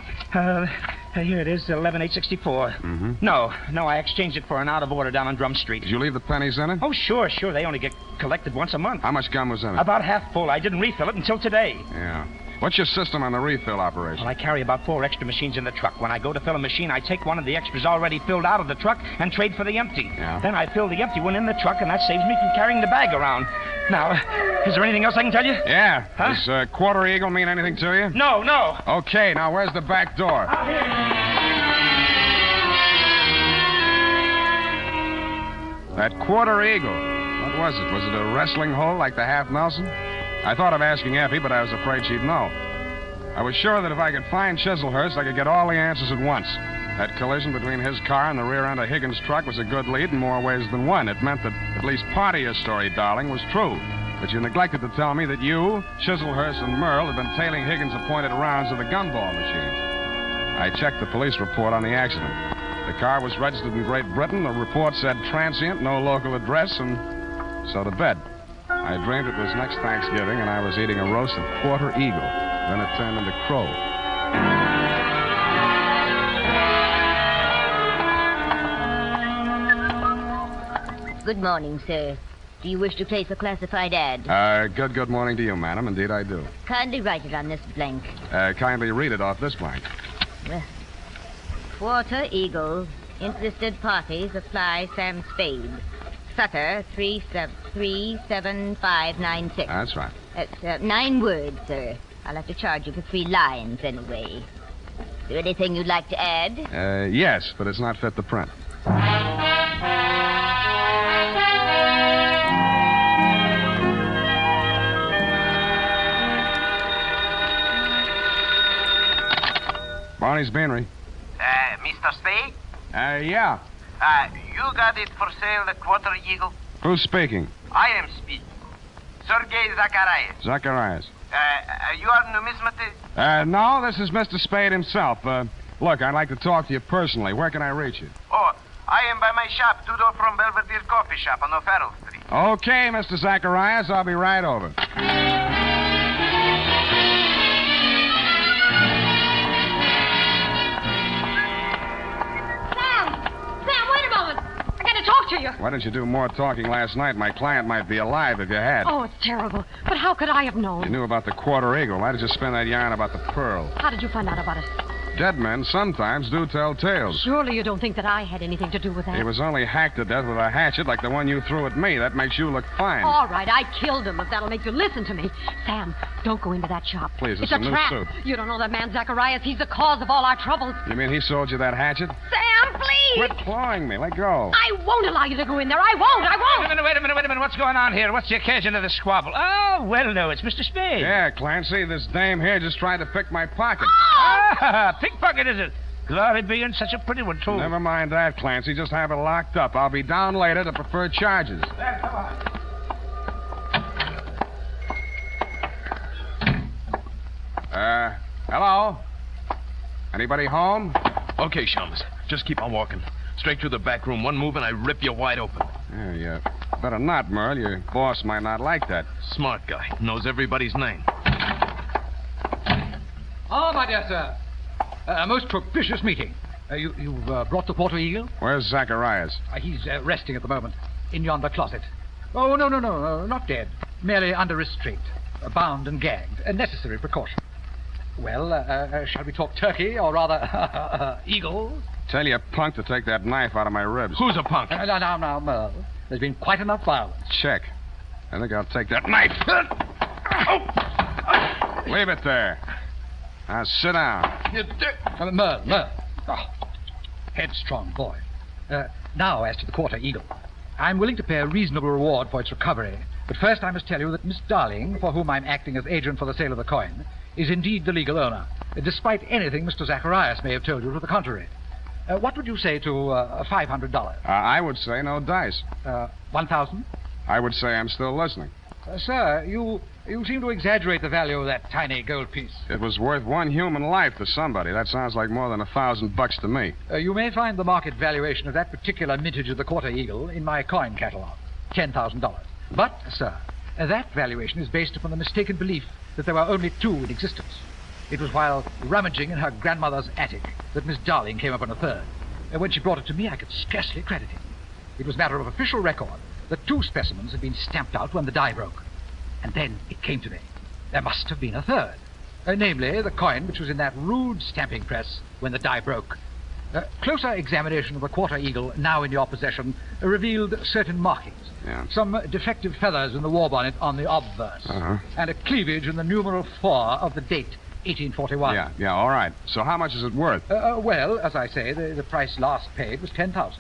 Here it is, 11864. Mm-hmm. No, I exchanged it for an out of order down on Drum Street. Did you leave the pennies in it? Oh, sure. They only get collected once a month. How much gum was in it? About half full. I didn't refill it until today. Yeah. What's your system on the refill operation? Well, I carry about 4 extra machines in the truck. When I go to fill a machine, I take one of the extras already filled out of the truck and trade for the empty. Yeah. Then I fill the empty one in the truck, and that saves me from carrying the bag around. Now, is there anything else I can tell you? Yeah. Huh? Does quarter eagle mean anything to you? No. Okay, now where's the back door? That quarter eagle. What was it? Was it a wrestling hole like the half Nelson? I thought of asking Effie, but I was afraid she'd know. I was sure that if I could find Chislehurst, I could get all the answers at once. That collision between his car and the rear end of Higgins' truck was a good lead in more ways than one. It meant that at least part of your story, darling, was true. But you neglected to tell me that you, Chislehurst, and Merle had been tailing Higgins' appointed rounds of the gumball machine. I checked the police report on the accident. The car was registered in Great Britain. The report said transient, no local address, and so to bed. I dreamed it was next Thanksgiving, and I was eating a roast of quarter eagle. Then it turned into crow. Good morning, sir. Do you wish to place a classified ad? Good morning to you, madam. Indeed, I do. Kindly write it on this blank. Kindly read it off this blank. Well, quarter eagle. Interested parties apply Sam Spade. Sutter 37596. That's right. That's 9 words, sir. I'll have to charge you for 3 lines anyway. Is there anything you'd like to add? Yes, but it's not fit to print. Barney's Beanery. Mr. Spade? Yeah. You got it for sale, the quarter eagle? Who's speaking? I am speaking. Sergei Zacharias. Zacharias. You are numismatist? No, this is Mr. Spade himself. Look, I'd like to talk to you personally. Where can I reach you? Oh, I am by my shop, 2 doors from Belvedere Coffee Shop on O'Farrell Street. Okay, Mr. Zacharias, I'll be right over. Talk to you. Why didn't you do more talking last night? My client might be alive if you had. Oh, it's terrible. But how could I have known? You knew about the quarter eagle. Why did you spin that yarn about the pearl? How did you find out about it? Dead men sometimes do tell tales. Surely you don't think that I had anything to do with that? He was only hacked to death with a hatchet like the one you threw at me. That makes you look fine. All right, I killed him, if that'll make you listen to me. Sam, don't go into that shop. Please, it's a new trap. suit. You don't know that man Zacharias. He's the cause of all our troubles. You mean he sold you that hatchet? Sam, please! Quit clawing me. Let go. I won't allow you to go in there. I won't. Wait a minute. What's going on here? What's the occasion of the squabble? Oh, well, no, it's Mr. Spade. Yeah, Clancy, this dame here just tried to pick my pocket. Ah, pickpocket, is it? Glory be, and such a pretty one, too. Never mind that, Clancy. Just have it locked up. I'll be down later to prefer charges. There, come on. Hello? Anybody home? Okay, chums. Just keep on walking. Straight through the back room. One move and I rip you wide open. Yeah, you better not, Merle. Your boss might not like that. Smart guy. Knows everybody's name. Ah, my dear sir. A most propitious meeting. You've brought the quarter eagle? Where's Zacharias? He's resting at the moment in yonder closet. Oh, no, not dead. Merely under restraint. Bound and gagged. A necessary precaution. Well, shall we talk turkey, or rather, eagle? Tell your punk to take that knife out of my ribs. Who's a punk? Now, Merle. There's been quite enough violence. Check. I think I'll take that knife. Leave it there. Now, sit down. Merle. Oh, headstrong boy. Now, as to the quarter eagle. I'm willing to pay a reasonable reward for its recovery. But first I must tell you that Miss Darling, for whom I'm acting as agent for the sale of the coin, is indeed the legal owner, despite anything Mr. Zacharias may have told you to the contrary. What would you say to $500? I would say no dice. 1,000? I would say I'm still listening. Sir, you seem to exaggerate the value of that tiny gold piece. It was worth one human life to somebody. That sounds like more than $1,000 to me. You may find the market valuation of that particular mintage of the Quarter Eagle in my coin catalog, $10,000. But, sir, that valuation is based upon the mistaken belief that there were only two in existence. It was while rummaging in her grandmother's attic that Miss Darling came upon a third. And when she brought it to me, I could scarcely credit it. It was matter of official record that two specimens had been stamped out when the die broke. And then it came to me. There must have been a third. Namely, the coin which was in that rude stamping press when the die broke. Closer examination of the Quarter Eagle, now in your possession, revealed certain markings. Yeah. Some defective feathers in the war bonnet on the obverse. And a cleavage in the numeral 4 of the date, 1841. Yeah, all right. So how much is it worth? Well, as I say, the price last paid was $10,000.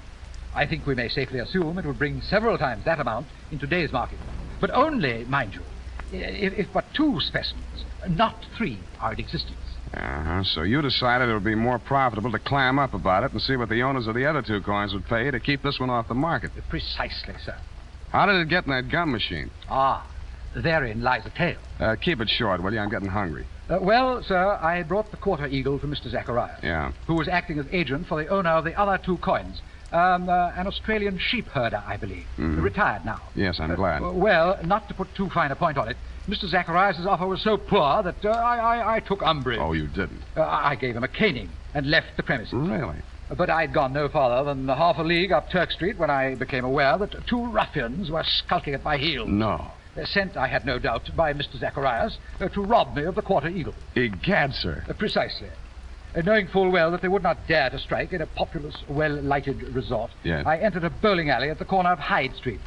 I think we may safely assume it would bring several times that amount in today's market. But only, mind you, if but two specimens, not three, are in existence. So you decided it would be more profitable to clam up about it and see what the owners of the other two coins would pay to keep this one off the market. Precisely, sir. How did it get in that gum machine? Therein lies the tale. Keep it short, will you? I'm getting hungry. Well, sir, I brought the Quarter Eagle to Mr. Zacharias. Yeah. Who was acting as agent for the owner of the other two coins. An Australian sheep herder, I believe. Retired now. Yes, I'm glad. Well, not to put too fine a point on it, Mr. Zacharias' offer was so poor that I took umbrage. Oh, you didn't? I gave him a caning and left the premises. Really? But I'd gone no farther than half a league up Turk Street when I became aware that two ruffians were skulking at my heels. No. Sent, I had no doubt, by Mr. Zacharias to rob me of the Quarter Eagle. Egad, sir. Precisely. Knowing full well that they would not dare to strike in a populous, well-lighted resort, yes. I entered a bowling alley at the corner of Hyde Street.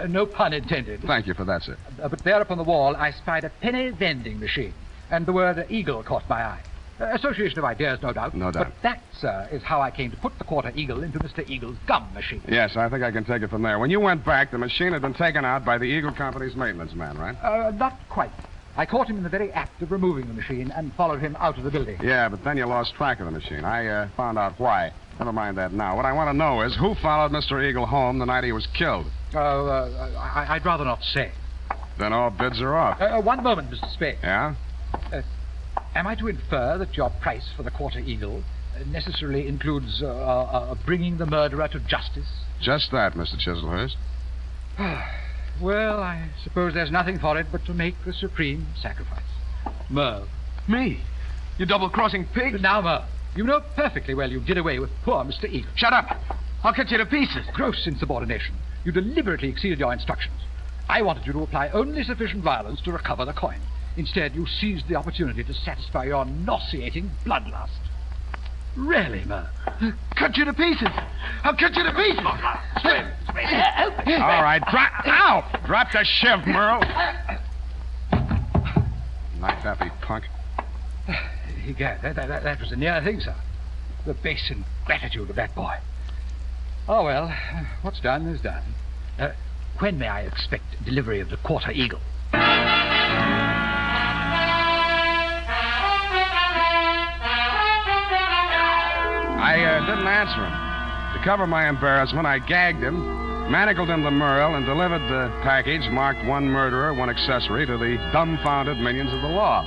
No pun intended. Thank you for that, sir. But there upon the wall, I spied a penny vending machine, and the word Eagle caught my eye. Association of ideas, no doubt. No doubt. But that, sir, is how I came to put the Quarter Eagle into Mr. Eagle's gum machine. Yes, I think I can take it from there. When you went back, the machine had been taken out by the Eagle Company's maintenance man, right? Not quite. I caught him in the very act of removing the machine and followed him out of the building. Yeah, but then you lost track of the machine. I found out why. Never mind that now. What I want to know is who followed Mr. Eagle home the night he was killed? I'd rather not say. Then all bids are off. One moment, Mr. Spade. Yeah? Am I to infer that your price for the Quarter Eagle necessarily includes bringing the murderer to justice? Just that, Mr. Chislehurst. Well, I suppose there's nothing for it but to make the supreme sacrifice. Merle. Me? You double-crossing pig? Now, Merle, you know perfectly well you did away with poor Mr. Eagle. Shut up! I'll cut you to pieces. Gross insubordination. You deliberately exceeded your instructions. I wanted you to apply only sufficient violence to recover the coin. Instead, you seized the opportunity to satisfy your nauseating bloodlust. Really, Merle? Cut you to pieces. I'll cut you to pieces. Help me. All right, drop the shiv, Merle. Knocked up, you punk. Egad, that was a near thing, sir. The base ingratitude of that boy. Oh, well, what's done is done. When may I expect delivery of the Quarter Eagle? I didn't answer him. To cover my embarrassment, I gagged him, manacled him to Merle, and delivered the package marked one murderer, one accessory to the dumbfounded minions of the law.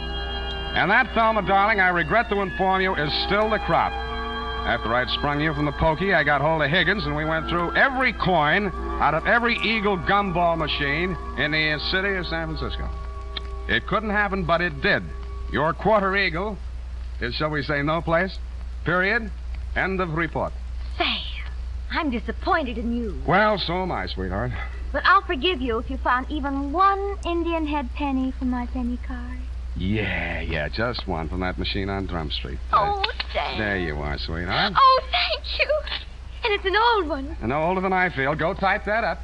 And that, Thelma, darling, I regret to inform you, is still the crop. After I'd sprung you from the pokey, I got hold of Higgins, and we went through every coin out of every Eagle gumball machine in the city of San Francisco. It couldn't happen, but it did. Your Quarter Eagle is, shall we say, no place. Period. End of report. Sam, I'm disappointed in you. Well, so am I, sweetheart. But I'll forgive you if you found even one Indian head penny from my penny card. Yeah, just one from that machine on Drum Street. Oh, Sam. There you are, sweetheart. Oh, thank you. And it's an old one. And no older than I feel. Go type that up.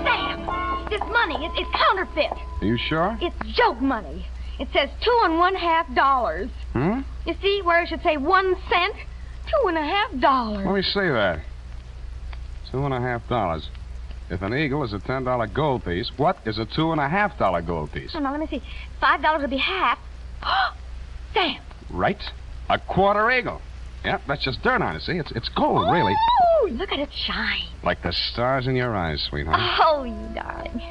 Sam, this money, it's counterfeit. Are you sure? It's joke money. It says $2.50. You see where it should say 1 cent? $2.50. Let me see that. $2.50. If an eagle is a $10 gold piece, what is a $2.50 gold piece? Oh, now, let me see. $5 would be half. Sam. Right. A quarter eagle. Yep, that's just dirt on it, see? It's gold, really. Oh, look at it shine. Like the stars in your eyes, sweetheart. Oh, you darling.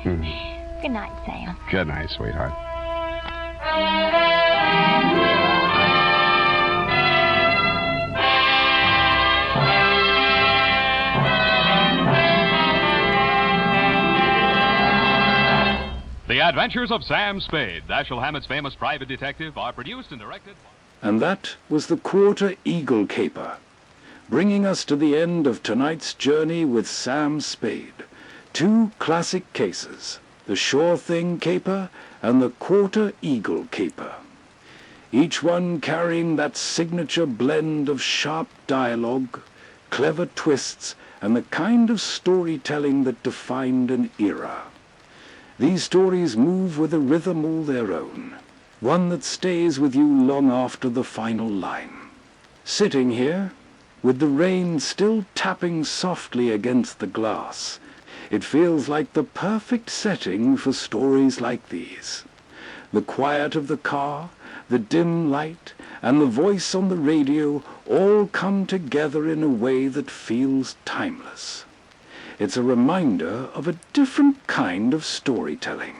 Good night, Sam. Good night, sweetheart. The Adventures of Sam Spade, Dashiell Hammett's famous private detective, are produced and directed. And that was the Quarter Eagle Caper, bringing us to the end of tonight's journey with Sam Spade. Two classic cases, the Sure Thing Caper and the Quarter Eagle Caper. Each one carrying that signature blend of sharp dialogue, clever twists, and the kind of storytelling that defined an era. These stories move with a rhythm all their own, one that stays with you long after the final line. Sitting here, with the rain still tapping softly against the glass, it feels like the perfect setting for stories like these. The quiet of the car, the dim light, and the voice on the radio all come together in a way that feels timeless. It's a reminder of a different kind of storytelling,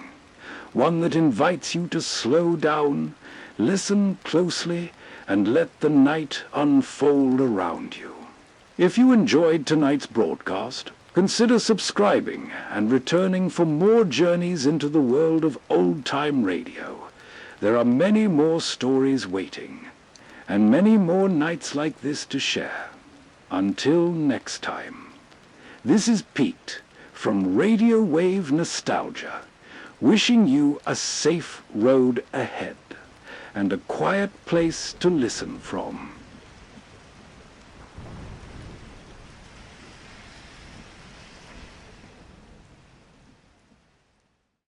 one that invites you to slow down, listen closely, and let the night unfold around you. If you enjoyed tonight's broadcast, consider subscribing and returning for more journeys into the world of old-time radio. There are many more stories waiting, and many more nights like this to share. Until next time. This is Pete from Radio Wave Nostalgia, wishing you a safe road ahead and a quiet place to listen from.